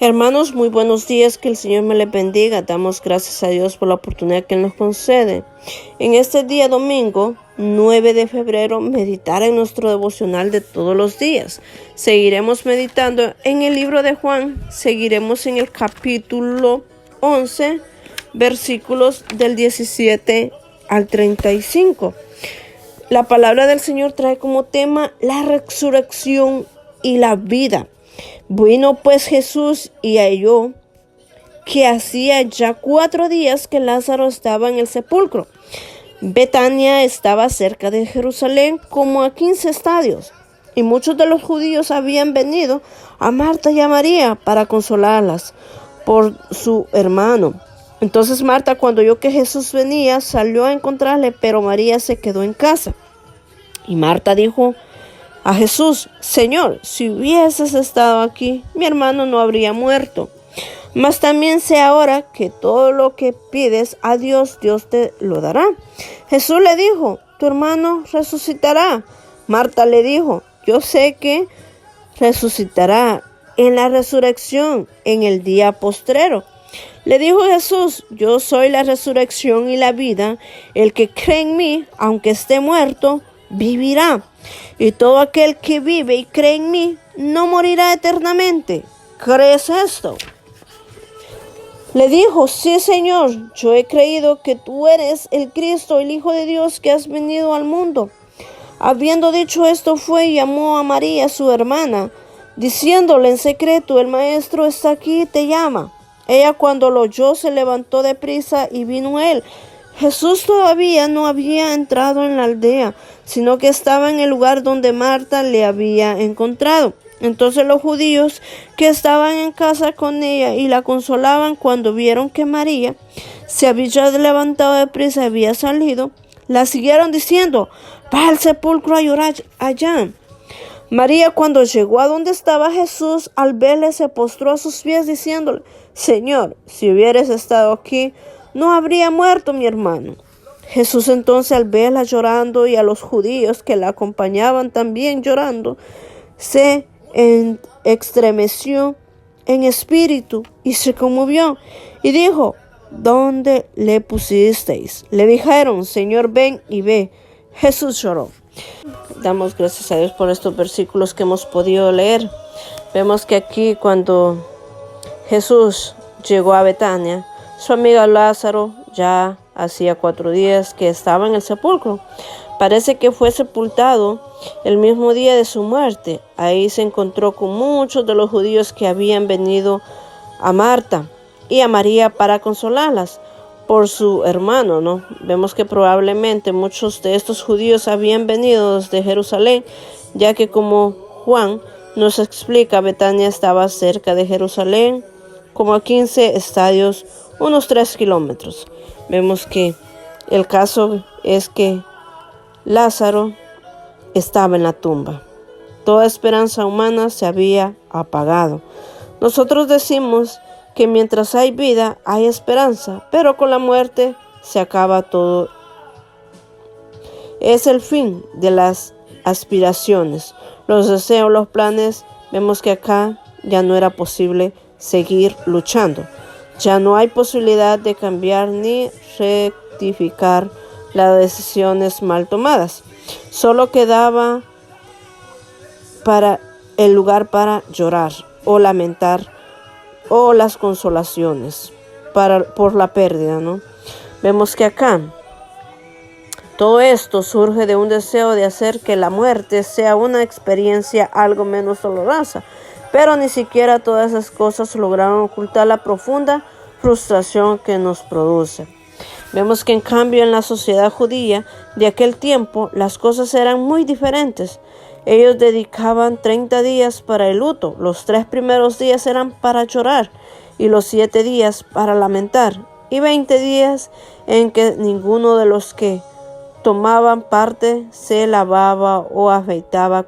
Hermanos, muy buenos días, que el Señor me les bendiga. Damos gracias a Dios por la oportunidad que Él nos concede. En este día domingo, 9 de febrero, meditar en nuestro devocional de todos los días. Seguiremos meditando en el libro de Juan, seguiremos en el capítulo 11, versículos del 17 al 35. La palabra del Señor trae como tema la resurrección y la vida. Vino pues Jesús y halló que hacía ya 4 días que Lázaro estaba en el sepulcro. Betania estaba cerca de Jerusalén, como a 15 estadios, y muchos de los judíos habían venido a Marta y a María para consolarlas por su hermano. Entonces Marta, cuando oyó que Jesús venía, salió a encontrarle, pero María se quedó en casa. Y Marta dijo a Jesús: Señor, si hubieses estado aquí, mi hermano no habría muerto. Mas también sé ahora que todo lo que pides a Dios, Dios te lo dará. Jesús le dijo: tu hermano resucitará. Marta le dijo: yo sé que resucitará en la resurrección, en el día postrero. Le dijo Jesús: yo soy la resurrección y la vida. El que cree en mí, aunque esté muerto, vivirá. Y todo aquel que vive y cree en mí no morirá eternamente. ¿Crees esto? Le dijo: sí, Señor, yo he creído que tú eres el Cristo, el Hijo de Dios, que has venido al mundo. Habiendo dicho esto, fue y llamó a María, su hermana, diciéndole en secreto: el maestro está aquí y te llama. Ella, cuando lo oyó, se levantó de prisa y vino a él. Jesús todavía no había entrado en la aldea, sino que estaba en el lugar donde Marta le había encontrado. Entonces los judíos que estaban en casa con ella y la consolaban, cuando vieron que María se había levantado de prisa y había salido, la siguieron diciendo: va al sepulcro a llorar allá. María, cuando llegó a donde estaba Jesús, al verle, se postró a sus pies diciéndole: Señor, si hubieras estado aquí, no habría muerto mi hermano. Jesús entonces, al verla llorando y a los judíos que la acompañaban también llorando, se estremeció en espíritu y se conmovió y dijo: ¿dónde le pusisteis? Le dijeron: Señor, ven y ve. Jesús lloró. Damos gracias a Dios por estos versículos que hemos podido leer. Vemos que aquí, cuando Jesús llegó a Betania, su amigo Lázaro ya hacía 4 días que estaba en el sepulcro. Parece que fue sepultado el mismo día de su muerte. Ahí se encontró con muchos de los judíos que habían venido a Marta y a María para consolarlas por su hermano, ¿no? Vemos que probablemente muchos de estos judíos habían venido desde Jerusalén, ya que, como Juan nos explica, Betania estaba cerca de Jerusalén, como a 15 estadios, unos 3 kilómetros. Vemos que el caso es que Lázaro estaba en la tumba. Toda esperanza humana se había apagado. Nosotros decimos que mientras hay vida, hay esperanza, pero con la muerte se acaba todo. Es el fin de las aspiraciones, los deseos, los planes. Vemos que acá ya no era posible seguir luchando. Ya no hay posibilidad de cambiar ni rectificar las decisiones mal tomadas. Solo quedaba para el lugar para llorar o lamentar, o las consolaciones por la pérdida, ¿no? Vemos que acá todo esto surge de un deseo de hacer que la muerte sea una experiencia algo menos dolorosa, pero ni siquiera todas esas cosas lograron ocultar la profunda frustración que nos produce. Vemos que en cambio en la sociedad judía de aquel tiempo las cosas eran muy diferentes. Ellos dedicaban 30 días para el luto. Los 3 primeros días eran para llorar y los 7 días para lamentar, y 20 días en que ninguno de los que tomaban parte se lavaba o afeitaba.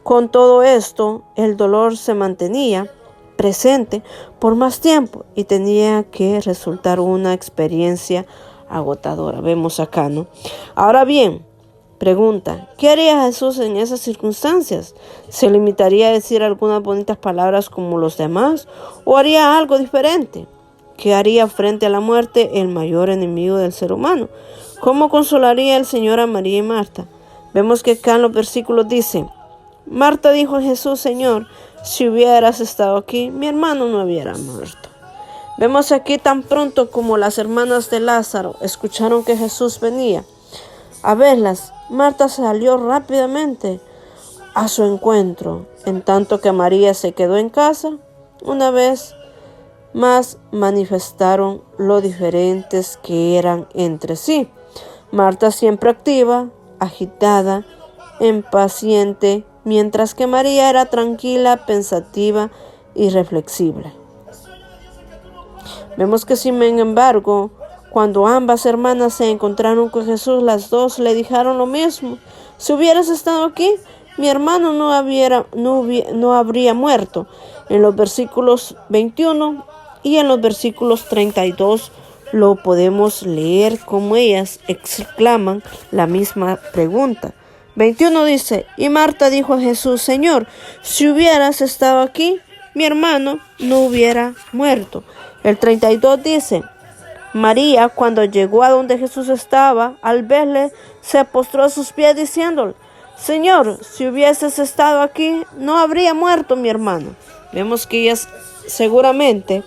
Con todo esto, el dolor se mantenía presente por más tiempo y tenía que resultar una experiencia agotadora. Vemos acá, ¿no? Ahora bien, Pregunta: ¿qué haría Jesús en esas circunstancias? ¿Se limitaría a decir algunas bonitas palabras como los demás o haría algo diferente? ¿Qué haría frente a la muerte, el mayor enemigo del ser humano? ¿Cómo consolaría el Señor a María y Marta? Vemos que acá en los versículos dice: Marta dijo a Jesús: Señor, si hubieras estado aquí, mi hermano no hubiera muerto. Vemos aquí tan pronto como las hermanas de Lázaro escucharon que Jesús venía a verlas, Marta salió rápidamente a su encuentro, en tanto que María se quedó en casa. Una vez más manifestaron lo diferentes que eran entre sí. Marta siempre activa, agitada, impaciente, mientras que María era tranquila, pensativa y reflexible. Vemos que sin embargo, cuando ambas hermanas se encontraron con Jesús, las dos le dijeron lo mismo: si hubieras estado aquí, mi hermano no habría muerto. En los versículos 21 y en los versículos 32 lo podemos leer como ellas exclaman la misma pregunta. 21 dice: y Marta dijo a Jesús: Señor, si hubieras estado aquí, mi hermano no hubiera muerto. El 32 dice: María, cuando llegó a donde Jesús estaba, al verle, se postró a sus pies diciéndole: Señor, si hubieses estado aquí, no habría muerto mi hermano. Vemos que ellas seguramente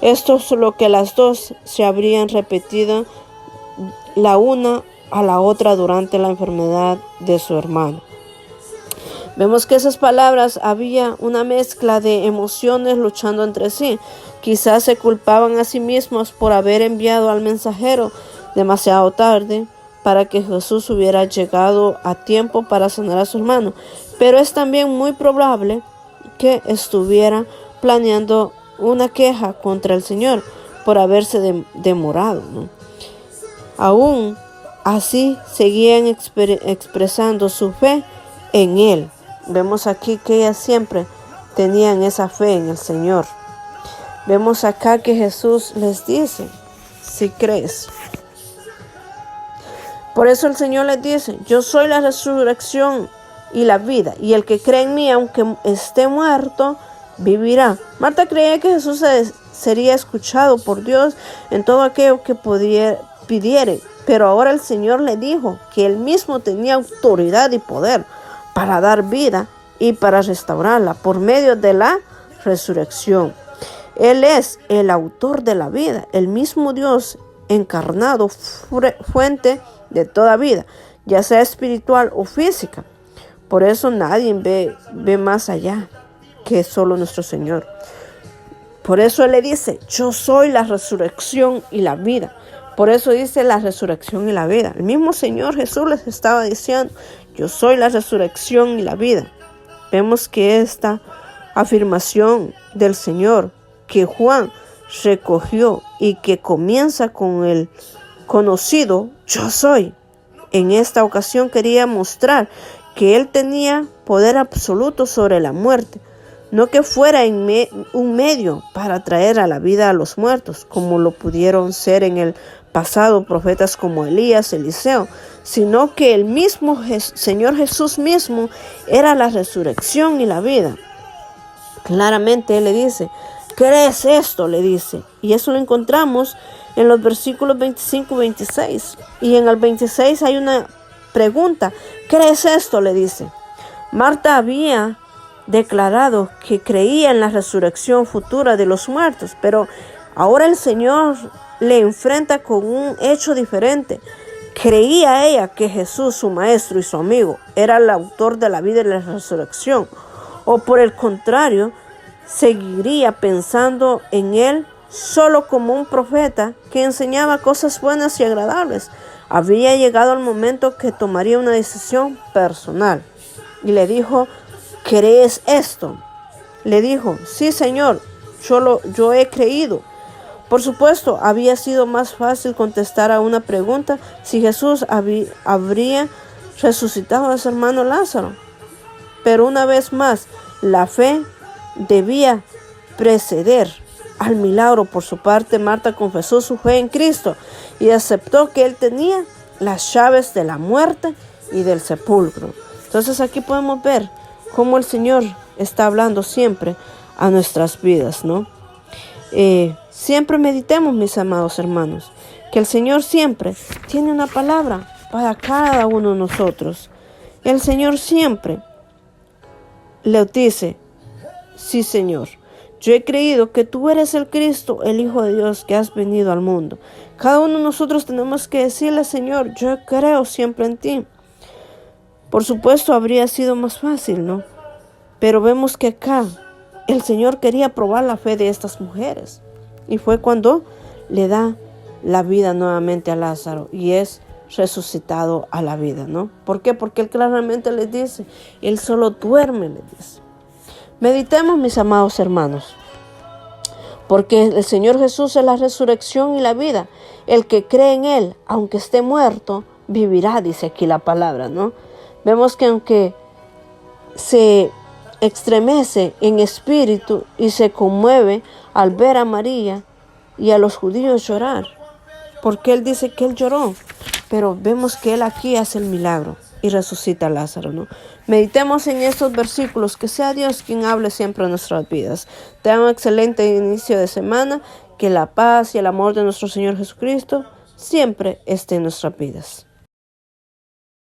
esto es lo que las dos se habrían repetido la una a la otra durante la enfermedad de su hermano. Vemos que esas palabras había una mezcla de emociones luchando entre sí. Quizás se culpaban a sí mismos por haber enviado al mensajero demasiado tarde para que Jesús hubiera llegado a tiempo para sanar a su hermano. Pero es también muy probable que estuviera planeando una queja contra el Señor por haberse demorado, ¿no? Aún así seguían expresando su fe en Él. Vemos aquí que ellas siempre tenían esa fe en el Señor. Vemos acá que Jesús les dice: si crees. Por eso el Señor les dice: yo soy la resurrección y la vida, y el que cree en mí, aunque esté muerto, vivirá. Marta creía que Jesús sería escuchado por Dios en todo aquello que pidiere, pero ahora el Señor le dijo que Él mismo tenía autoridad y poder para dar vida y para restaurarla por medio de la resurrección. Él es el autor de la vida, el mismo Dios encarnado, fuente de toda vida, ya sea espiritual o física. Por eso nadie ve más allá que solo nuestro Señor. Por eso Él le dice: yo soy la resurrección y la vida. Por eso dice la resurrección y la vida. El mismo Señor Jesús les estaba diciendo: yo soy la resurrección y la vida. Vemos que esta afirmación del Señor que Juan recogió y que comienza con el conocido yo soy, en esta ocasión quería mostrar que Él tenía poder absoluto sobre la muerte, no que fuera un medio para traer a la vida a los muertos, como lo pudieron ser en el pasado profetas como Elías, Eliseo, sino que el mismo Señor Jesús mismo era la resurrección y la vida. Claramente Él le dice: ¿crees esto? Le dice. Y eso lo encontramos en los versículos 25 y 26. Y en el 26 hay una pregunta: ¿crees esto? Le dice. Marta había declarado que creía en la resurrección futura de los muertos, pero ahora el Señor le enfrenta con un hecho diferente. ¿Creía ella que Jesús, su maestro y su amigo, era el autor de la vida y la resurrección? ¿O por el contrario, seguiría pensando en Él solo como un profeta que enseñaba cosas buenas y agradables? Había llegado el momento que tomaría una decisión personal. Y le dijo: ¿crees esto? Le dijo: sí, Señor, yo he creído. Por supuesto, había sido más fácil contestar a una pregunta si Jesús habría resucitado a su hermano Lázaro. Pero una vez más, la fe debía preceder al milagro. Por su parte, Marta confesó su fe en Cristo y aceptó que Él tenía las llaves de la muerte y del sepulcro. Entonces aquí podemos ver cómo el Señor está hablando siempre a nuestras vidas, ¿no? Siempre meditemos, mis amados hermanos, que el Señor siempre tiene una palabra para cada uno de nosotros. El Señor siempre le dice: sí, Señor, yo he creído que tú eres el Cristo, el Hijo de Dios, que has venido al mundo. Cada uno de nosotros tenemos que decirle: Señor, yo creo siempre en ti. Por supuesto, habría sido más fácil, ¿no? Pero vemos que acá el Señor quería probar la fe de estas mujeres. Y fue cuando le da la vida nuevamente a Lázaro y es resucitado a la vida, ¿no? ¿Por qué? Porque Él claramente les dice: Él solo duerme, les dice. Meditemos, mis amados hermanos, porque el Señor Jesús es la resurrección y la vida. El que cree en Él, aunque esté muerto, vivirá, dice aquí la palabra, ¿no? Vemos que aunque se estremece en espíritu y se conmueve al ver a María y a los judíos llorar, porque Él dice que Él lloró, pero vemos que Él aquí hace el milagro y resucita a Lázaro, ¿no? Meditemos en estos versículos, que sea Dios quien hable siempre en nuestras vidas. Tengan un excelente inicio de semana, que la paz y el amor de nuestro Señor Jesucristo siempre esté en nuestras vidas.